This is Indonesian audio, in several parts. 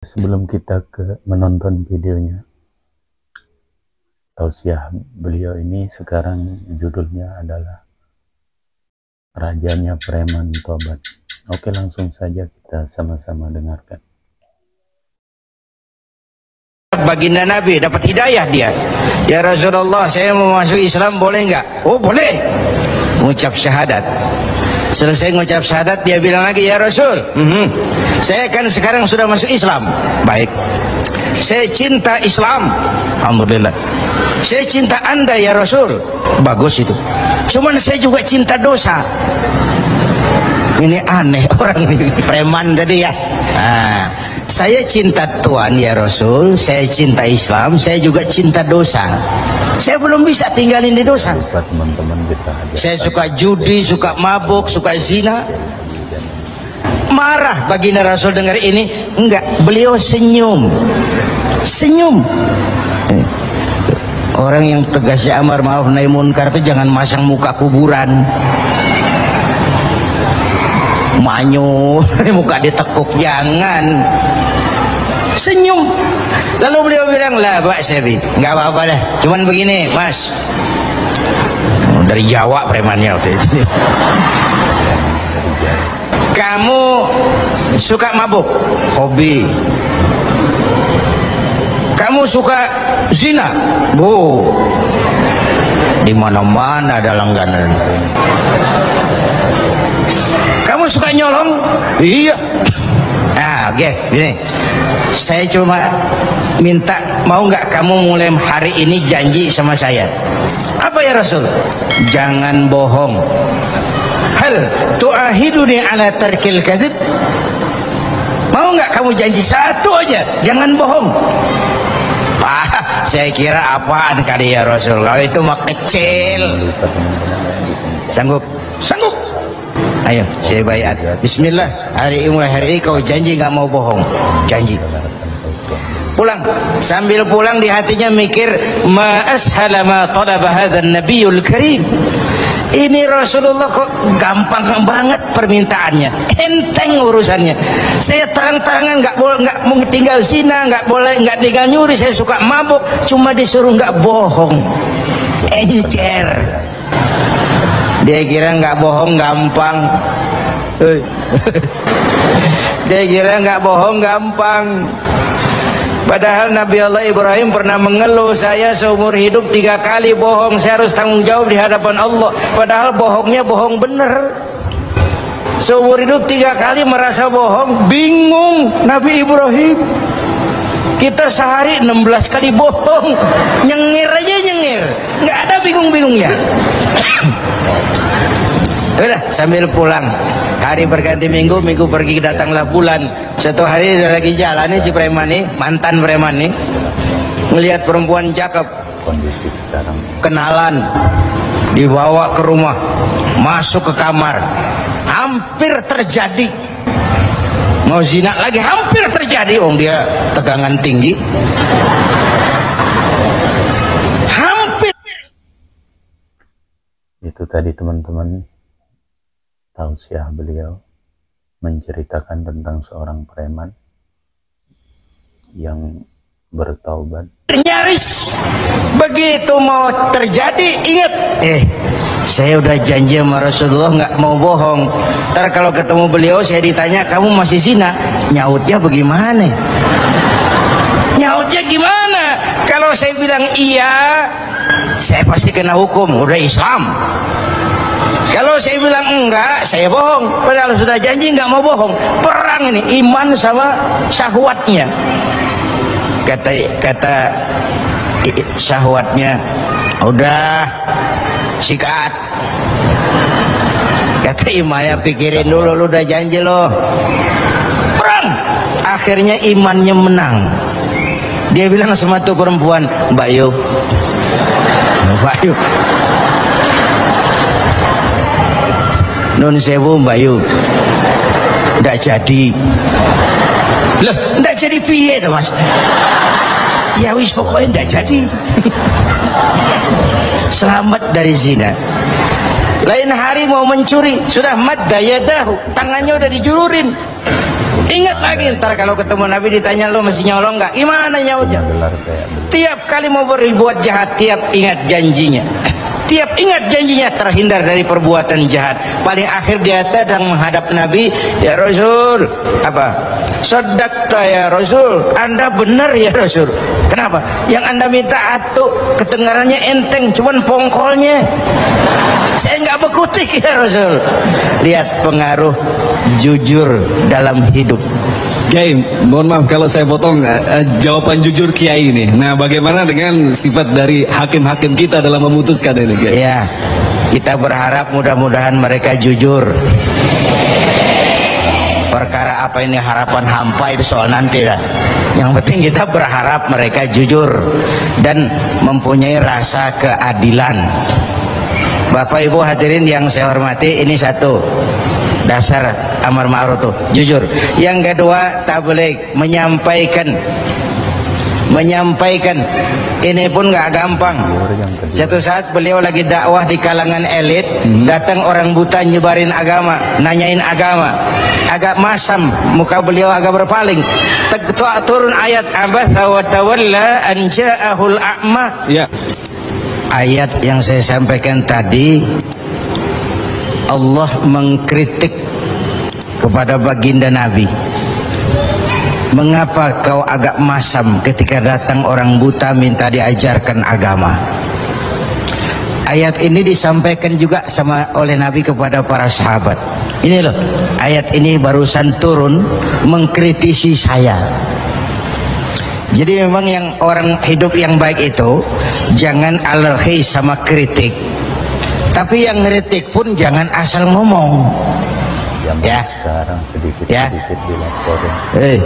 Sebelum kita menonton videonya, tausiah beliau ini sekarang judulnya adalah Rajanya Preman Tobat. Oke, langsung saja kita sama-sama dengarkan. Baginda Nabi dapat hidayah dia. Ya Rasulullah, saya mau masuk Islam, boleh nggak? Oh boleh. Mengucap syahadat. Selesai mengucap syahadat, dia bilang lagi, ya Rasul, saya kan sekarang sudah masuk Islam. Baik, saya cinta Islam, alhamdulillah. Saya cinta Anda ya Rasul, bagus itu. Cuman saya juga cinta dosa. Ini aneh orang ini, preman tadi ya. Saya cinta Tuhan ya Rasul, saya cinta Islam, saya juga cinta dosa. Saya belum bisa tinggalin di dosa. Saya suka judi, suka mabuk, suka zina. Marah baginda Rasul dengar ini? Enggak, beliau senyum. Senyum. Orang yang tegasnya amar ma'ruf nahi munkar itu jangan masang muka kuburan. Manyu, muka ditekuk, jangan. Senyum. Lalu beliau bilang, lah Pak Sebi, nggak apa-apa dah, cuman begini Mas. Dari Jawa premannya waktu itu. Kamu suka mabuk, hobi. Kamu suka zina, di mana-mana ada langganan. Kamu suka nyolong, iya. Oke, gini. Saya cuma minta, mau nggak kamu mulai hari ini janji sama saya? Apa ya Rasul? Jangan bohong. Hal tu'ahiduni ala tarkil kadzib? Mau nggak kamu janji satu aja, jangan bohong? Saya kira apaan kali ya Rasul? Kalau itu mah kecil. Sanggup? Sanggup. Ayo, saya bayat. Bismillah. Mulai hari ini kau janji nggak mau bohong. Janji. Pulang. Sambil pulang di hatinya mikir, ma ashala ma talaba hadzal nabiyul karim. Ini Rasulullah kok gampang banget permintaannya, enteng urusannya. Saya terang-terangan nggak mau tinggal zina, nggak tinggal nyuri, saya suka mabuk, cuma disuruh nggak bohong. Encer. Dia kira nggak bohong gampang. Dia kira nggak bohong gampang. Padahal Nabi Allah Ibrahim pernah mengeluh, saya seumur hidup 3 kali bohong, saya harus tanggung jawab di hadapan Allah. Padahal bohongnya bohong bener. Seumur hidup 3 kali merasa bohong, bingung Nabi Ibrahim. Kita sehari 16 kali bohong, nyengir aja nyengir, nggak ada bingung-bingungnya. Udah, sambil pulang, hari berganti minggu, minggu pergi, datanglah bulan. Satu hari dia lagi jalan nih, si preman nih, mantan preman nih, melihat perempuan cakep, kenalan, dibawa ke rumah, masuk ke kamar, hampir terjadi. Mau zina lagi, hampir terjadi. Dia tegangan tinggi, hampir. Itu tadi teman-teman, tausiah beliau menceritakan tentang seorang preman yang bertaubat. Nyaris begitu mau terjadi, ingat, saya udah janji sama Rasulullah nggak mau bohong. Ntar kalau ketemu beliau saya ditanya, kamu masih zina? Nyautnya bagaimana? Nyautnya gimana? Kalau saya bilang iya, saya pasti kena hukum, udah Islam. Kalau saya bilang enggak, saya bohong. Padahal sudah janji nggak mau bohong. Perang ini, iman sama syahwatnya. Kata syahwatnya, udah sikat. Kata imannya, pikirin dulu, lu udah janji lo. Perang. Akhirnya imannya menang. Dia bilang sama tuh perempuan, Mbak Yu, Mbak Yu, Nun sewu Mbak Yu, ndak jadi. Loh, ndak jadi piye tuh Mas? Ya wis pokoknya ndak jadi. Selamat dari zina. Lain hari mau mencuri, sudah madda yadahu, tangannya udah dijulurin. Ingat lagi, ntar kalau ketemu Nabi ditanya lo masih nyolong nggak? Gimana nyautnya? gelar kayak Tiap kali mau berbuat jahat, tiap ingat janjinya. Tiap ingat janjinya terhindar dari perbuatan jahat. Paling akhir dia datang menghadap Nabi, ya Rasul, apa? Sadaqta ya Rasul, Anda benar ya Rasul. Kenapa? Yang Anda minta atuk, kedengarannya enteng, cuman pongkolnya. Saya nggak bekutik ya Rasul. Lihat pengaruh jujur dalam hidup. Kiai, mohon maaf kalau saya potong jawaban jujur Kiai ini. Nah, bagaimana dengan sifat dari hakim-hakim kita dalam memutuskan ini, Kiai? Ya, kita berharap mudah-mudahan mereka jujur. Perkara apa ini harapan hampa itu soal nanti lah. Yang penting kita berharap mereka jujur dan mempunyai rasa keadilan. Bapak Ibu hadirin yang saya hormati, ini satu dasar amar ma'ruf tuh, jujur. Yang kedua, tabligh, menyampaikan ini pun nggak gampang. Satu saat beliau lagi dakwah di kalangan elit, datang orang buta nyebarin agama, nanyain agama, agak masam, muka beliau agak berpaling. Turun ayat abasa wa tawalla an ja'ahul a'ma. Ya. Ayat yang saya sampaikan tadi, Allah mengkritik kepada baginda Nabi. Mengapa kau agak masam ketika datang orang buta minta diajarkan agama? Ayat ini disampaikan juga oleh Nabi kepada para sahabat. Ini loh, ayat ini barusan turun mengkritisi saya. Jadi memang yang orang hidup yang baik itu jangan alergi sama kritik. Tapi yang ngeritik pun jangan asal ngomong. Ya. Sekarang sedikit dilaporin.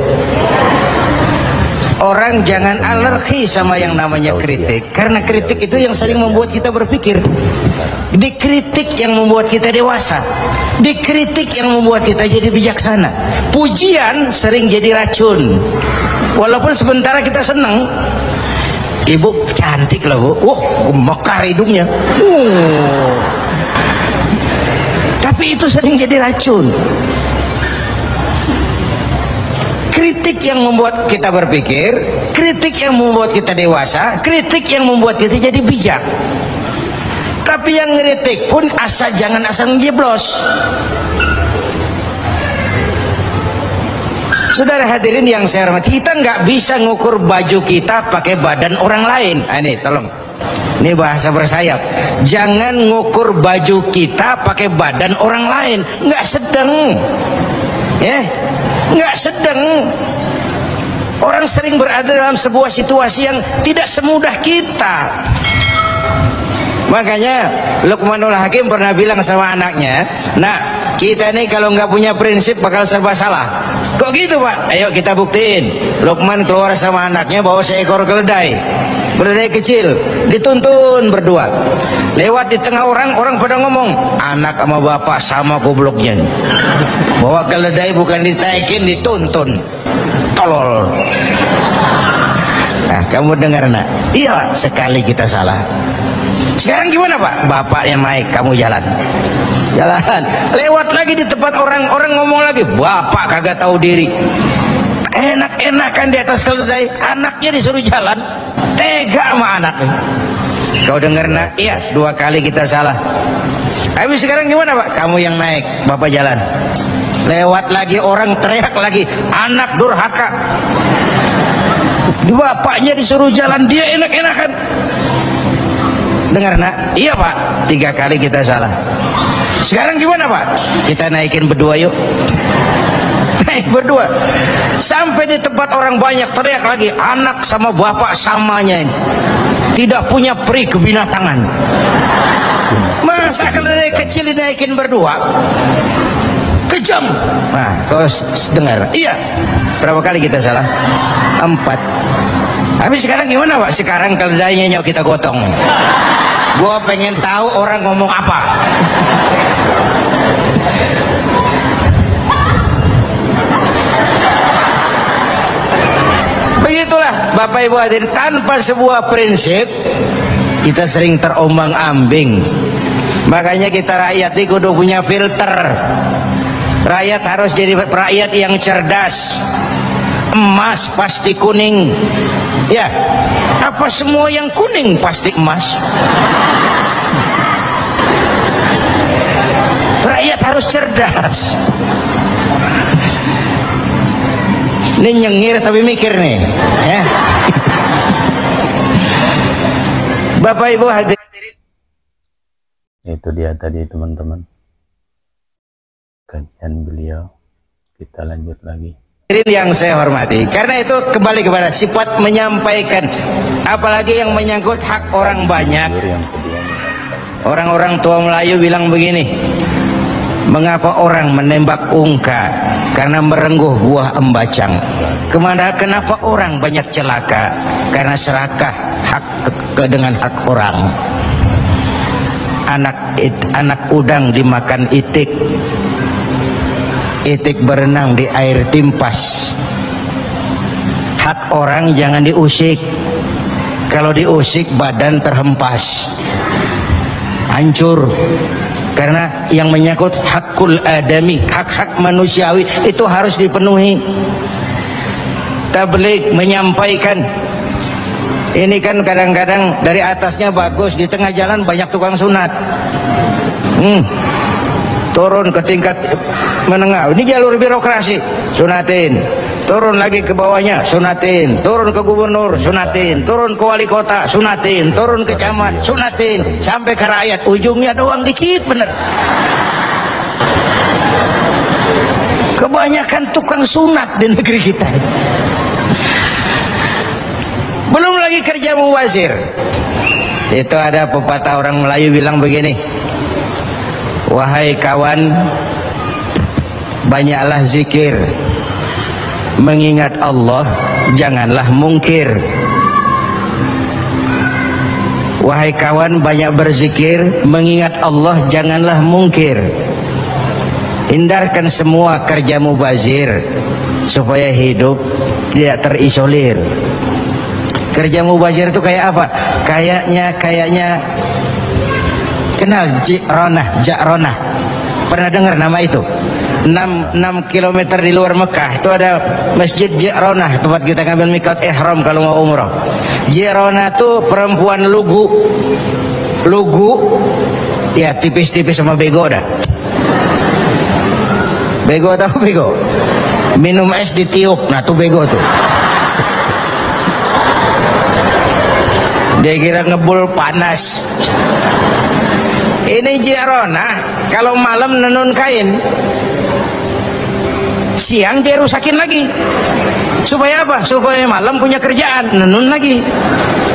Orang jangan alergi sama yang namanya kritik, karena kritik itu yang sering membuat kita berpikir. Dikritik yang membuat kita dewasa, dikritik yang membuat kita jadi bijaksana. Pujian sering jadi racun. Walaupun sementara kita senang, ibu cantik lah bu, mekar hidungnya, tapi itu sering jadi racun. Kritik yang membuat kita berpikir, kritik yang membuat kita dewasa, kritik yang membuat kita jadi bijak. Tapi yang ngeritik pun jangan asal njeblos. Saudara hadirin yang saya hormati, kita nggak bisa ngukur baju kita pakai badan orang lain. Ini tolong, ini bahasa bersayap. Jangan ngukur baju kita pakai badan orang lain. Nggak sedang, ya, nggak sedang. Orang sering berada dalam sebuah situasi yang tidak semudah kita. Makanya Luqmanul Hakim pernah bilang sama anaknya, "Nak, kita nih kalau nggak punya prinsip bakal serba salah." Kok gitu Pak? Ayo kita buktiin. Luqman keluar sama anaknya bawa seekor keledai kecil, dituntun berdua. Lewat di tengah orang pada ngomong, anak sama bapak sama gobloknya. Bawa keledai bukan ditaikin, dituntun. Tolol. Nah, kamu dengar nak? Iya, sekali kita salah. Sekarang gimana Pak? Bapak yang naik, kamu jalan. Lewat lagi di tempat orang ngomong lagi, bapak kagak tahu diri. Enak-enakan di atas keledai, anaknya disuruh jalan. Tega sama anaknya. Kau dengar nak? Iya, 2 kali kita salah. Habis sekarang gimana Pak? Kamu yang naik, bapak jalan. Lewat lagi orang teriak lagi, anak durhaka. Bapaknya disuruh jalan, dia enak-enakan. Dengar nak? Iya Pak, 3 kali kita salah. Sekarang gimana Pak? Kita naikin berdua yuk. Naik berdua. Sampai di tempat orang banyak teriak lagi, anak sama bapak samanya ini. Tidak punya peri kebinatangan. Masa keledai kecil dinaikin berdua? Kejam. Nah, kau dengar? Iya. Berapa kali kita salah? 4. Habis sekarang gimana Pak? Sekarang keledainya nyok kita gotong. Gua pengen tahu orang ngomong apa. Begitulah Bapak Ibu hadirin, tanpa sebuah prinsip kita sering terombang-ambing. Makanya kita rakyat ini kudu punya filter. Rakyat harus jadi rakyat yang cerdas. Emas pasti kuning. Ya, apa semua yang kuning pasti emas? Rakyat harus cerdas. Ini nyengir tapi mikir nih, ya. Bapak Ibu hadirin. Itu dia tadi teman-teman kajian beliau. Kita lanjut lagi. Yang saya hormati, karena itu kembali kepada sifat menyampaikan, apalagi yang menyangkut hak orang banyak. Orang-orang tua Melayu bilang begini, mengapa orang menembak ungka? Karena merengguh buah embacang. Kenapa orang banyak celaka? Karena serakah dengan hak orang. Anak udang dimakan itik, itik berenang di air timpas. Hak orang jangan diusik. Kalau diusik badan terhempas, hancur. Karena yang menyangkut hakul adami, hak-hak manusiawi itu harus dipenuhi. Tabligh menyampaikan. Ini kan kadang-kadang dari atasnya bagus, di tengah jalan banyak tukang sunat. Turun ke tingkat menengah, ini jalur birokrasi, sunatin. Turun lagi ke bawahnya, sunatin. Turun ke gubernur, sunatin. Turun ke wali kota, sunatin. Turun ke camat, sunatin. Sampai ke rakyat, ujungnya doang dikit bener. Kebanyakan tukang sunat di negeri kita. Belum lagi kerja mubazir. Itu ada pepatah orang Melayu bilang begini, wahai kawan, banyaklah zikir, mengingat Allah janganlah mungkir. Wahai kawan, banyak berzikir, mengingat Allah janganlah mungkir. Hindarkan semua kerja mubazir supaya hidup tidak terisolir. Kerja mubazir itu kayak apa? Kayaknya kenal Ja'ronah. Pernah dengar nama itu? 6 km di luar Mekah itu ada Masjid Ja'ronah, tempat kita ngambil miqat ihram kalau mau umrah. Ja'ronah itu perempuan lugu ya, tipis-tipis sama bego dah. Bego tahu bego? Minum es ditiup, nah tuh bego tuh. Dia kira ngebul panas. Ini Ja'ronah kalau malam nenun kain, siang dia rusakin lagi. Supaya apa? Supaya malam punya kerjaan, nenun lagi.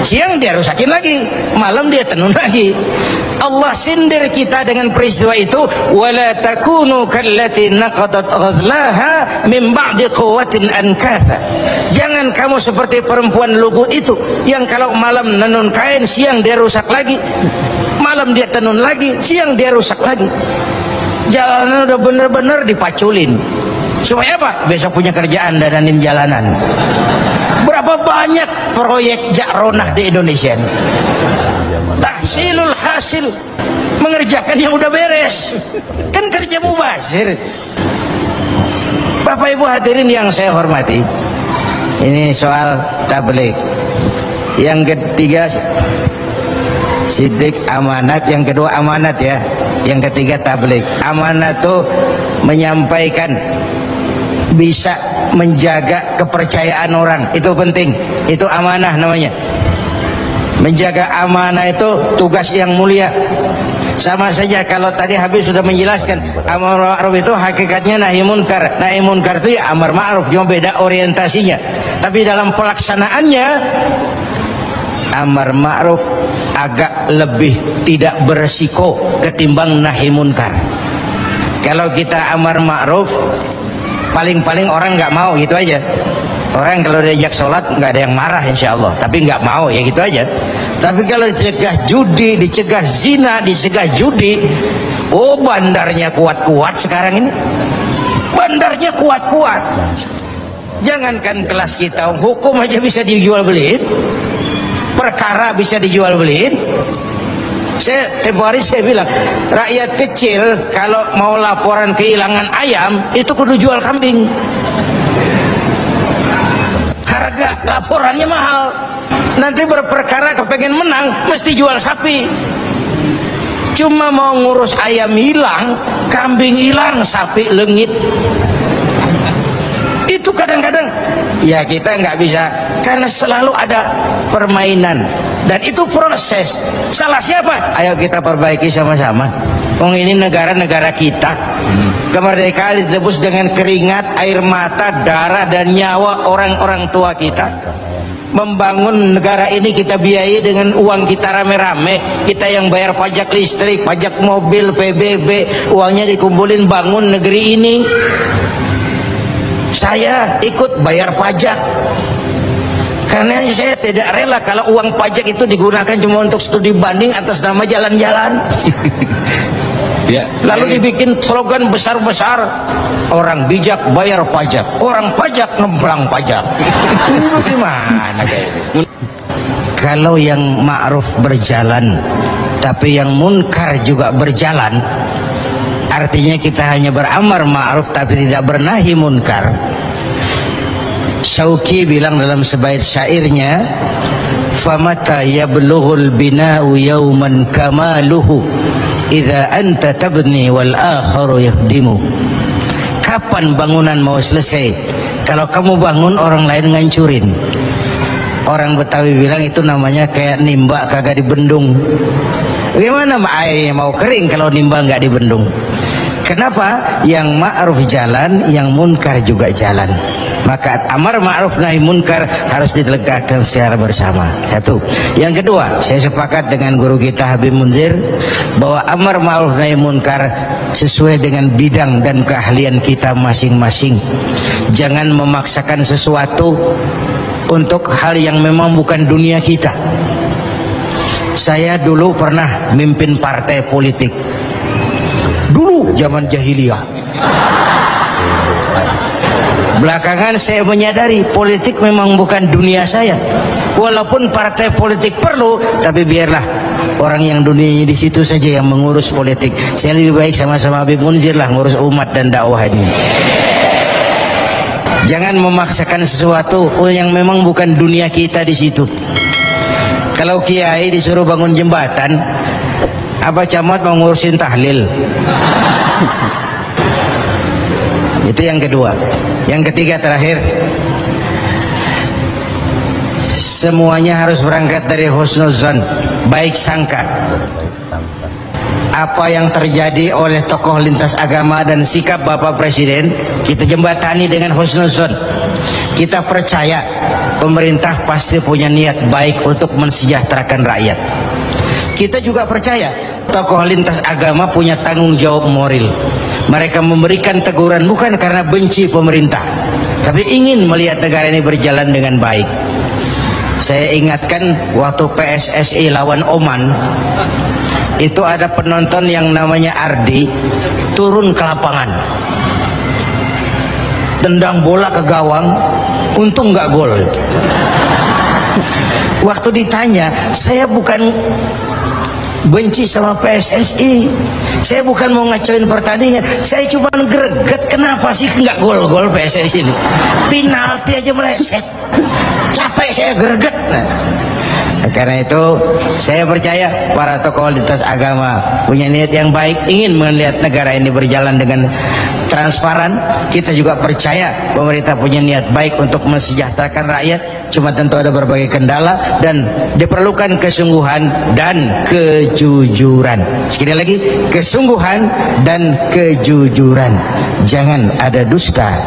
Siang dia rusakin lagi, malam dia tenun lagi. Allah sindir kita dengan peristiwa itu, wala takunu kallati naqadat ghadlaha min ba'di quwwatin ankatha. Jangan kamu seperti perempuan lugu itu yang kalau malam nenun kain, siang dia rusak lagi. Malam dia tenun lagi, siang dia rusak lagi. Jalanan udah bener-bener dipaculin. Supaya apa? Besok punya kerjaan dananin jalanan. Berapa banyak proyek Ja'ronah di Indonesia ini? Tahsilul hasil, mengerjakan yang udah beres. Kan kerja mubazir. Bapak Ibu hadirin yang saya hormati, ini soal tabligh. Yang ketiga sidik amanat, yang kedua amanat ya, yang ketiga tabligh. Amanat itu menyampaikan, bisa menjaga kepercayaan orang, itu penting, itu amanah namanya. Menjaga amanah itu tugas yang mulia. Sama saja kalau tadi Habib sudah menjelaskan, amar ma'ruf itu hakikatnya nahi munkar. Nahi munkar itu ya amar ma'ruf, cuma beda orientasinya. Tapi dalam pelaksanaannya amar ma'ruf agak lebih tidak beresiko ketimbang nahi munkar. Kalau kita amar ma'ruf, paling-paling orang nggak mau, gitu aja. Orang kalau diajak sholat nggak ada yang marah insya Allah, tapi nggak mau ya gitu aja. Tapi kalau dicegah judi, dicegah zina, dicegah judi, oh bandarnya kuat-kuat sekarang ini. Bandarnya kuat-kuat. Jangankan kelas kita, hukum aja bisa dijual beliin, perkara bisa dijual beliin. Tempo hari saya bilang, rakyat kecil kalau mau laporan kehilangan ayam itu kudu jual kambing. Harga laporannya mahal. Nanti berperkara kepengen menang mesti jual sapi. Cuma mau ngurus ayam hilang, kambing hilang, sapi lengit. Itu kadang-kadang ya kita nggak bisa, karena selalu ada permainan dan itu proses. Salah siapa? Ayo kita perbaiki sama-sama. Ini negara-negara kita, kemerdekaan ditebus dengan keringat, air mata, darah dan nyawa orang-orang tua kita. Membangun negara ini kita biayai dengan uang kita rame-rame. Kita yang bayar pajak listrik, pajak mobil, PBB, uangnya dikumpulin bangun negeri ini. Saya ikut bayar pajak karena saya tidak rela kalau uang pajak itu digunakan cuma untuk studi banding atas nama jalan-jalan. Ya. Lalu dibikin slogan besar-besar, orang bijak bayar pajak, orang pajak ngemplang pajak. Ini bagaimana kayak ini? Kalau yang ma'ruf berjalan tapi yang munkar juga berjalan, artinya kita hanya beramar ma'ruf tapi tidak bernahi munkar. Syauqi bilang dalam sebaik syairnya, famata yablughul bina'u yawman kamaluhu idza anta tabni wal akharu yahdimu. Kapan bangunan mau selesai? Kalau kamu bangun orang lain ngancurin. Orang Betawi bilang itu namanya kayak nimba kagak dibendung. Bagaimana airnya mau kering kalau nimba nggak dibendung? Kenapa? Yang ma'ruf jalan, yang munkar juga jalan. Maka amar ma'ruf nahi munkar harus ditegakkan secara bersama. Satu. Yang kedua, saya sepakat dengan guru kita Habib Munzir bahwa amar ma'ruf nahi munkar sesuai dengan bidang dan keahlian kita masing-masing. Jangan memaksakan sesuatu untuk hal yang memang bukan dunia kita. Saya dulu pernah mimpin partai politik. Dulu zaman jahiliyah. Belakangan saya menyadari politik memang bukan dunia saya. Walaupun partai politik perlu, tapi biarlah orang yang dunianya di situ saja yang mengurus politik. Saya lebih baik sama-sama Habib Munzir lah ngurus umat dan dakwah ini. Jangan memaksakan sesuatu yang memang bukan dunia kita di situ. Kalau kiai disuruh bangun jembatan, apa camat mau ngurusin tahlil? Itu yang kedua. Yang ketiga terakhir, semuanya harus berangkat dari husnuzon, baik sangka. Apa yang terjadi oleh tokoh lintas agama dan sikap Bapak Presiden, kita jembatani dengan husnuzon. Kita percaya pemerintah pasti punya niat baik untuk mensejahterakan rakyat. Kita juga percaya tokoh lintas agama punya tanggung jawab moral. Mereka memberikan teguran bukan karena benci pemerintah, tapi ingin melihat negara ini berjalan dengan baik. Saya ingatkan waktu PSSI lawan Oman, itu ada penonton yang namanya Ardi turun ke lapangan, tendang bola ke gawang, untung nggak gol. Waktu ditanya, saya bukan benci sama PSSI, saya bukan mau ngacoin pertandingan, saya cuma greget kenapa sih nggak gol-gol PSSI ini, penalti aja meleset, capek saya greget. Karena itu saya percaya para tokoh lintas agama punya niat yang baik, ingin melihat negara ini berjalan dengan transparan. Kita juga percaya pemerintah punya niat baik untuk mensejahterakan rakyat. Cuma tentu ada berbagai kendala dan diperlukan kesungguhan dan kejujuran. Sekali lagi, kesungguhan dan kejujuran. Jangan ada dusta